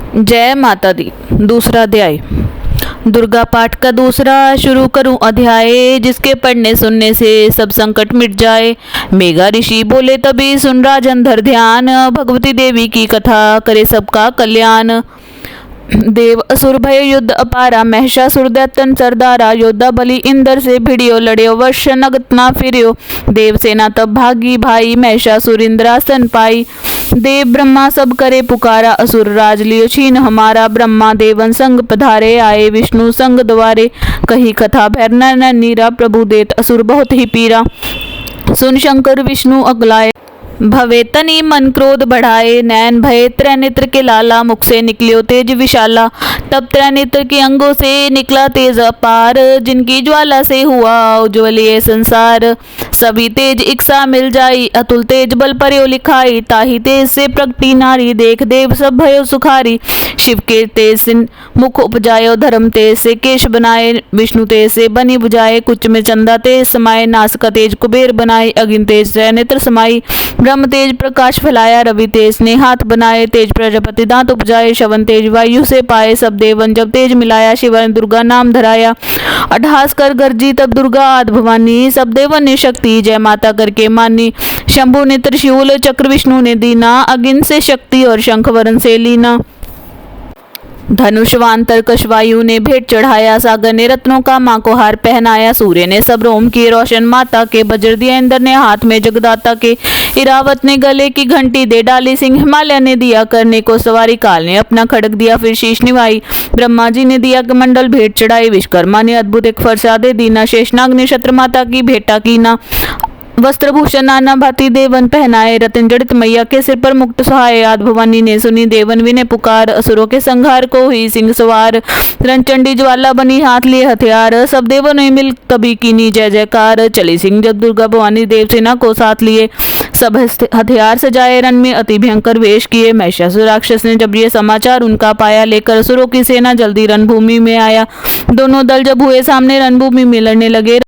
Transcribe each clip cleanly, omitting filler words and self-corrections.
जय माता दी। दूसरा अध्याय। दुर्गा पाठ का दूसरा शुरू करूं अध्याय, जिसके पढ़ने सुनने से सब संकट मिट जाए। मेघा ऋषि बोले तभी सुन राजन धर ध्यान, भगवती देवी की कथा करे सबका कल्याण। देव असुर भय युद्ध अपारा, महिषासुर दैत्यन सरदारा, योद्धा बलि इंद्र से भिड़ियो, लड़ियो वर्ष नगत ना फिरियो। देव सेना तब भागी भाई, महिषासुर इंद्रासन पाई। देव ब्रह्मा सब करे पुकारा, असुर राज लियो छीन हमारा। ब्रह्मा देवन संग पधारे, आए विष्णु संग द्वारे। कही कथा भैर नर नीरा, प्रभु देत असुर बहुत ही पीरा। सुन शंकर विष्णु अगलाए, भवे तनी मन क्रोध बढ़ाए। नैन भय त्रैनेत्र के लाला, मुख से निकलियो तेज विशाला। तब त्रैनेत्र के अंगों से निकला तेज अपार, जिनकी ज्वाला से हुआ उज्ज्वल ये संसार। सभी तेज इक्सा मिल जाई, अतुल तेज बल पर्यो लिखाई। ताही तेज से प्रगटी नारी, देख देव सब भयो सुखारी। शिव के तेज से मुख उपजायो, धर्म तेज से केश बनाए। विष्णु तेज से बनी बुझाए, कुच में चंदा तेज समाये। नासिका तेज कुबेर बनाई, अग्नि तेज त्रैनेत्र समाई। ब्रह्म तेज प्रकाश फैलाया, रवि तेज ने हाथ बनाए। तेज प्रजापति दांत उपजाए, शवन तेज वायु से पाए। सब देवन जब तेज मिलाया, शिवा ने दुर्गा नाम धराया। अट्ठास कर गर्जी तब दुर्गा आदि भवानी, सब देवन ने शक्ति जय माता करके मानी। शंभु ने त्रिशूल, चक्र विष्णु ने दीना, अग्नि से शक्ति और शंख वरण से लीना। धनुष वान तरकश वायु ने भेंट चढ़ाया, सागर ने रत्नों का मां को हार पहनाया। सूर्य ने सब रोम किए रोशन माता के, वज्र दिया इंद्र ने हाथ में जगदाता के। इरावत ने गले की घंटी दे डाली, सिंह हिमालय ने दिया करने को सवारी। काल ने अपना खड़ग दिया, फिर शीश निभाई। ब्रह्मा जी ने दिया कमंडल भेंट चढ़ाई। विश्वकर्मा ने अद्भुत एक फरसादे दीना, शेषनाग ने छत्र माता की भेंटा कीना। वस्त्रभूषण नाना भांति देवन पहनाए, रतन जड़ित मैया के सिर पर मुक्त सहाय। आदि भवानी ने सुनी देवन विने पुकार, असुरों के संहार को हुई सिंह सवार। रणचंडी ज्वाला बनी हाथ लिए हथियार, सब देवों ने मिल तभी कीनी जय जयकार। चली सिंह जब दुर्गा भवानी देव सेना को साथ लिए, सब हथियार सजाए रण में अति भयंकर वेश किए। महिषासुर राक्षस ने जब ये समाचार उनका पाया, लेकर असुरों की सेना जल्दी रणभूमि में आया। दोनों दल जब हुए सामने, रणभूमि में लड़ने लगे।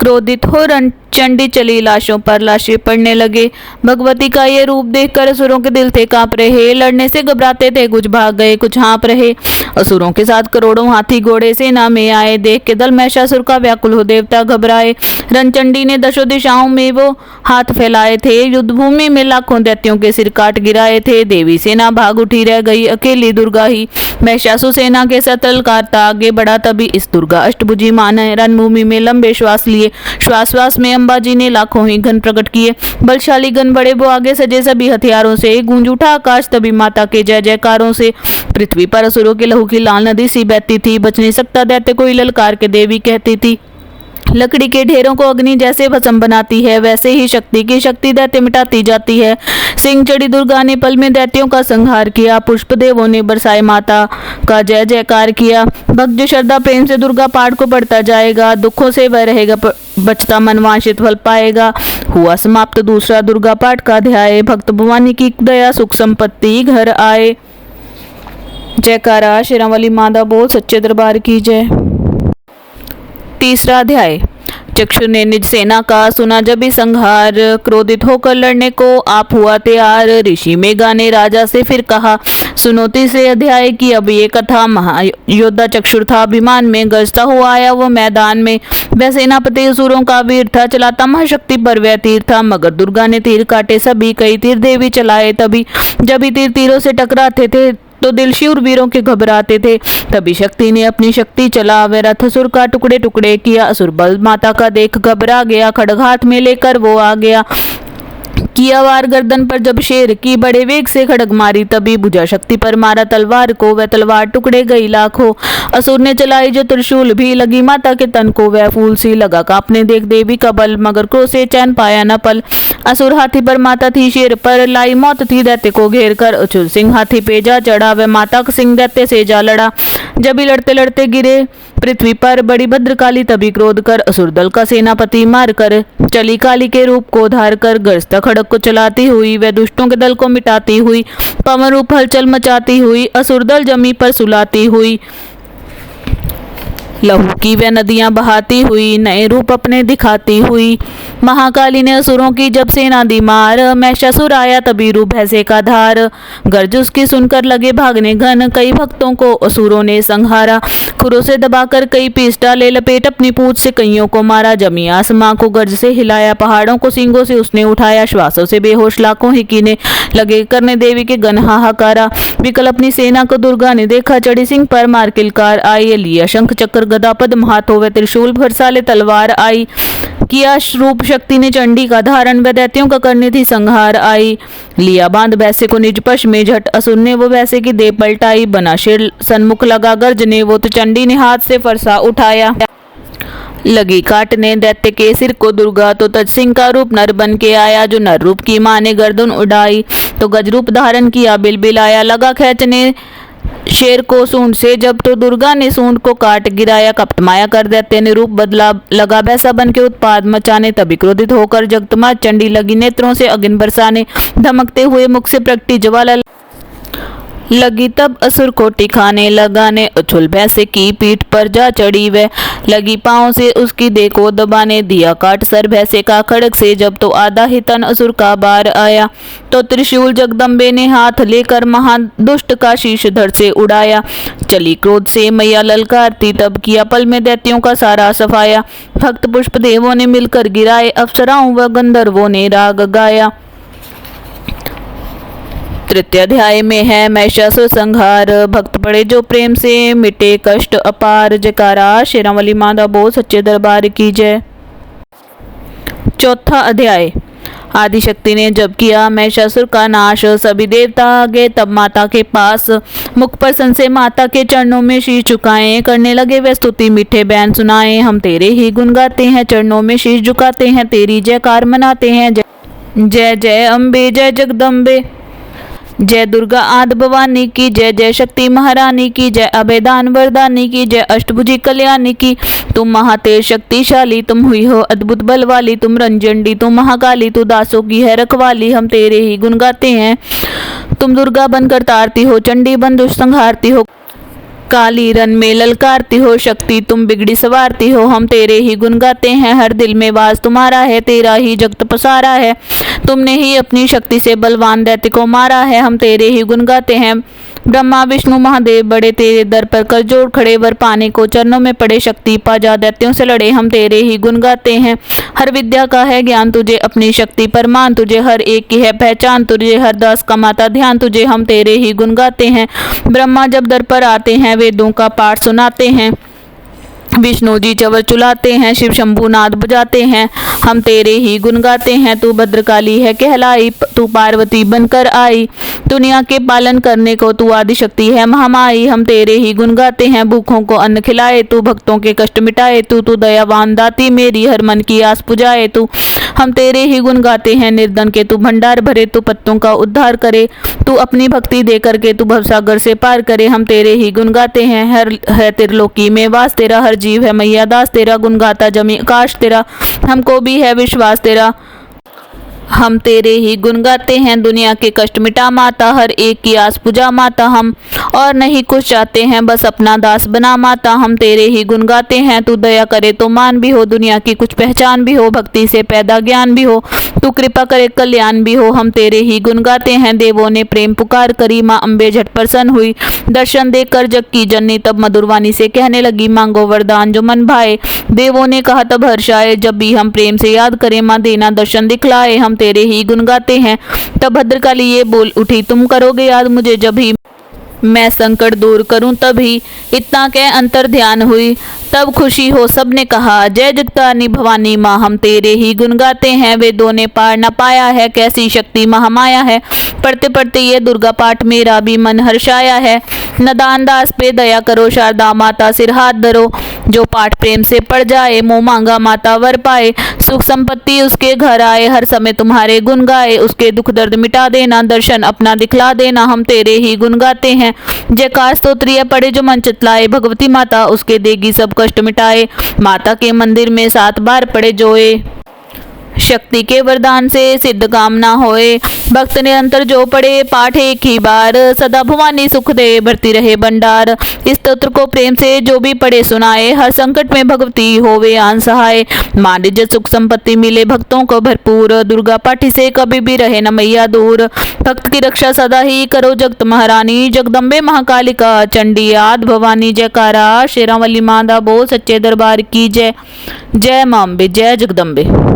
क्रोधित हो रणचंडी चली, लाशों पर लाशें पड़ने लगे। भगवती का ये रूप देखकर असुरों के दिल थे कांप रहे। लड़ने से घबराते थे, कुछ भाग गए कुछ हाँप रहे। असुरों के साथ करोड़ों हाथी घोड़े सेना में आए, देख के दल महिषासुर का व्याकुल हो देवता घबराए। रणचंडी ने दशों दिशाओं में वो हाथ फैलाए थे, युद्ध भूमि में लाखों दैत्यों के सिर काट गिराए थे। देवी सेना भाग उठी, रह गई अकेली दुर्गा ही। महिषासुर सेना के सतल कारता आगे बढ़ा, तभी इस दुर्गा अष्टभुजी मां ने रणभूमि में लंबे श्वास लिए। श्वास श्वास में अम्बा जी ने लाखों ही गण प्रकट किए। बलशाली गण बड़े वो आगे सजे सभी हथियारों से, गूंज उठा आकाश तभी माता के जय जयकारों से। पृथ्वी पर असुरों के लहू की लाल नदी सी बहती थी, बच नहीं सकता दैत्य कोई ललकार के देवी कहती थी। लकड़ी के ढेरों को अग्नि जैसे भस्म बनाती है, वैसे ही शक्ति की शक्ति दैत्य मिटाती जाती है। सिंह चढ़ी दुर्गा ने पल में दैत्यों का संहार किया। पुष्प देवों ने बरसाए माता का जय जयकार किया। भक्त जो श्रद्धा प्रेम से दुर्गा पाठ को पढ़ता जाएगा, दुखों से वह रहेगा बचता, मन वांछित फल पाएगा। हुआ समाप्त दूसरा दुर्गा पाठ का अध्याय। भक्त भवानी की दया सुख संपत्ति घर आए। जयकारा शेरावाली माता बोल सच्चे दरबार की जय। तीसरा अध्याय। चक्षु ने निज सेना का सुना जब ही संहार, क्रोधित होकर लड़ने को आप हुआ तैयार। ऋषि मेघा ने राजा से फिर कहा, सुनो तीसरे अध्याय की अब ये कथा। महायोद्धा चक्षुर था, अभिमान में गरजता हुआ आया वो मैदान में। वह सेनापति असुरों का वीर था, चलाता महाशक्ति पर वह तीर था। मगर दुर्गा ने तीर काटे सभी, कई तीर देवी चलाए तभी। जब ही तीर तीरों से टकराते थे तो दिल शूर वीरों के घबराते थे। तभी शक्ति ने अपनी शक्ति चला, वह रथ असुर का टुकड़े टुकड़े किया। असुर बल माता का देख घबरा गया, खड्ग हाथ में लेकर वो आ गया। किया वार गर्दन पर जब शेर की, बड़े वेग से खड्ग मारी तभी। भुजा शक्ति पर मारा तलवार को, वह तलवार टुकड़े गई लाखों। असुर ने चलाई जो त्रिशूल भी, लगी माता के तन को वह फूल सी। लगा कांपने देख देवी का बल, मगर क्रोध से चैन पाया न पल। असुर हाथी पर माता थी, शेर पर लाई मौत थी। दैत्य को घेर कर अचुर सिंह हाथी पे जा चढ़ा, वह माता का सिंह दैत्य से जा लड़ा। जब भी लड़ते लड़ते गिरे पृथ्वी पर, बड़ी भद्रकाली तभी क्रोध कर असुर दल का सेनापति मार कर चली। काली के रूप को धार कर गरजता खड़ग को चलाती हुई, वह दुष्टों के दल को मिटाती हुई। पवन रूप हलचल मचाती हुई, असुर दल जमी पर सुलाती हुई। लहू की वह नदियां बहाती हुई, नए रूप अपने दिखाती हुई। महाकाली ने असुरों की जब सेना दी मार, महिषासुर आया तभी रूप भैंसे का धार। गर्ज उसकी सुनकर लगे भागने घन, कई भक्तों को असुरों ने संहारा। खुरों से दबाकर कई पीस डाले, लपेट अपनी पूंछ से कईयों को मारा। जमी आसमां को गर्ज से हिलाया, पहाड़ों को सींगों से उसने उठाया। श्वासों से बेहोश लाखों ही कीने लगे करने देवी के गन हाहाकारा। विकल अपनी सेना को दुर्गा ने देखा, चढ़ी सिंह पर मार किलकार आई। लिया शंख चक्र गदा पद्म हाथों, व त्रिशूल भरसाले तलवार आई। किया रूप शक्ति ने चंडी का धारण, व दैत्यों का करने थी संहार आई। लिया बांध वैसे को निज पश में, झट असुर ने वो वैसे की दे पलटाई। बना शेर सन्मुख लगा गर्जने, वो तो चंडी ने हाथ से फरसा उठाया। लगी काटने दैत्य के सिर को दुर्गा, तो तज सिंह का रूप नर बन के आया। जो नर रूप की माँ ने गर्दन उड़ाई, तो गज रूप धारण किया बिलबिलाया। लगा खींचने शेर को सूंड से, जब तो दुर्गा ने सूंड को काट गिराया। कपट माया कर दैत्य ने रूप बदला, लगा वैसा बन के उत्पाद मचाने। तभी क्रोधित होकर जगतमा चंडी लगी नेत्रों से अग्नि बरसाने। धमकते हुए मुख से प्रकटी ज्वाला लगी, तब असुर को टिकाने लगाने। उछल भैंसे की पीठ पर जा चढ़ी, वह लगी पांव से उसकी देह को दबाने। दिया काट सर भैंसे का खड़ग से, जब तो आधा ही तन असुर का बार आया। तो त्रिशूल जगदम्बे ने हाथ लेकर महादुष्ट का शीश धड़ से उड़ाया। चली क्रोध से मैया ललकारती, तब किया पल में दैत्यों का सारा सफाया। भक्त पुष्प देवों ने मिलकर गिराए, अप्सराओं व गंधर्वों ने राग गाया। तृतीय अध्याय में है महिषासुर संहार। भक्त पड़े जो प्रेम से, मिटे कष्ट अपार। जयकारा शेरांवाली माता बोल सच्चे दरबार की जय। चौथा अध्याय। आदिशक्ति ने जब किया महिषासुर का नाश, सभी देवता आ गए तब माता के पास। मुख पर सन से माता के चरणों में शीश झुकाए, करने लगे वे स्तुति मीठे बैन सुनाए। हम तेरे ही गुण गाते हैं, चरणों में शीश झुकाते हैं, तेरी जयकार मनाते हैं। जय जय अम्बे जय जगदम्बे, जय दुर्गा आदि भवानी की जय। जय शक्ति महारानी की जय, अभयदान वरदानी की जय, अष्टभुजी कल्याणी की। तुम महातेज शक्तिशाली, तुम हुई हो अद्भुत बल वाली। तुम रंजंडी, तुम महाकाली, तू दासों की है रखवाली। हम तेरे ही गुण गाते हैं। तुम दुर्गा बनकर तारती हो, चंडी बन दुष्ट संहारती हो। काली रन में ललकारती हो, शक्ति तुम बिगड़ी सवारती हो। हम तेरे ही गुण गाते हैं, हर दिल में वास तुम्हारा है। तेरा ही जगत पसारा है, तुमने ही अपनी शक्ति से बलवान दैत्य को मारा है। हम तेरे ही गुण गाते हैं। ब्रह्मा विष्णु महादेव बड़े तेरे दर पर कर जोड़ खड़े, वर पाने को चरणों में पड़े। शक्ति पा जा दैत्यों से लड़े, हम तेरे ही गुण गाते हैं। हर विद्या का है ज्ञान तुझे, अपनी शक्ति पर मान तुझे। हर एक की है पहचान तुझे, हर दास का माता ध्यान तुझे। हम तेरे ही गुण गाते हैं। ब्रह्मा जब दर पर आते हैं, वेदों का पाठ सुनाते हैं। विष्णु जी चवर चुलाते हैं, शिव शंभु नाद बजाते हैं। हम तेरे ही गुण गाते हैं। तू भद्रकाली है कहलाई, तू पार्वती बनकर आई। दुनिया के पालन करने को तू आदिशक्ति है महामाई। हम तेरे ही गुण गाते हैं। भूखों को अन्न खिलाए तू, भक्तों के कष्ट मिटाए तू। तू दयावान दाती मेरी, हर मन की आस पुजाए तू। हम तेरे ही गुण गाते हैं। निर्धन के तू भंडार भरे, तू पत्तों का उद्धार करे। तू अपनी भक्ति दे करके तू भवसागर से पार करे। हम तेरे ही गुण गाते हैं। हर है त्रिलोकी में वास तेरा, हर जीव है मैया दास तेरा। गुण गाता जमी आकाश तेरा, हमको भी है विश्वास तेरा। हम तेरे ही गुण गाते हैं। दुनिया के कष्ट मिटा माता, हर एक की आस पुजा माता। हम और नहीं कुछ चाहते हैं, बस अपना दास बना माता। हम तेरे ही गुण गाते हैं। तू दया करे तो मान भी हो, दुनिया की कुछ पहचान भी हो। भक्ति से पैदा ज्ञान भी हो, तू कृपा करे कल्याण भी हो। हम तेरे ही गुण गाते हैं। देवों ने प्रेम पुकार करी, माँ अम्बे झट प्रसन्न हुई। दर्शन देकर जग की जननी तब मधुरवाणी से कहने लगी, मांगो वरदान जो मन भाए। देवों ने कहा तब हर्षाए, जब भी हम प्रेम से याद करें माँ देना दर्शन दिखलाए। हम तेरे ही गुण गाते हैं। तब भद्रकाली ये बोल उठी, तुम करोगे याद मुझे जब ही मैं संकट दूर करूं तभी। इतना कह अंतर ध्यान हुई, तब खुशी हो सबने कहा, जय जगतानी भवानी माँ। हम तेरे ही गुण गाते हैं। वेदों ने पार न पाया है, कैसी शक्ति महामाया है। पढ़ते पढ़ते ये दुर्गा पाठ मेरा भी मन हर्षाया है। नदान दास पे दया करो, शारदा माता सिर हाथ धरो। जो पाठ प्रेम से पढ़ जाए, मुँह मांगा माता वर पाए। सुख संपत्ति उसके घर आए, हर समय तुम्हारे गुण गाए। उसके दुख दर्द मिटा देना, दर्शन अपना दिखला देना। हम तेरे ही गुण गाते हैं। जयकार स्तोत्रीय पढ़े जो मन चितलाए, भगवती माता उसके देगी सब कष्ट मिटाए। माता के मंदिर में 7 बार पढ़े जोए, शक्ति के वरदान से सिद्ध काम ना होए। भक्त निरंतर जो पढ़े पाठ एक ही बार, सदा भवानी सुख दे भरती रहे भंडार। इस स्तोत्र को प्रेम से जो भी पढ़े सुनाए, हर संकट में भगवती होवे आन सहाय। मान लीजिए सुख संपत्ति मिले भक्तों को भरपूर, दुर्गा पाठी से कभी भी रहे न मैया दूर। भक्त की रक्षा सदा ही करो जगत महारानी, जगदम्बे महाकालिका चंडी आद भवानी। जयकारा शेरावाली माँ दा बोल सच्चे दरबार की जय। जय मां अम्बे, जय जगदम्बे।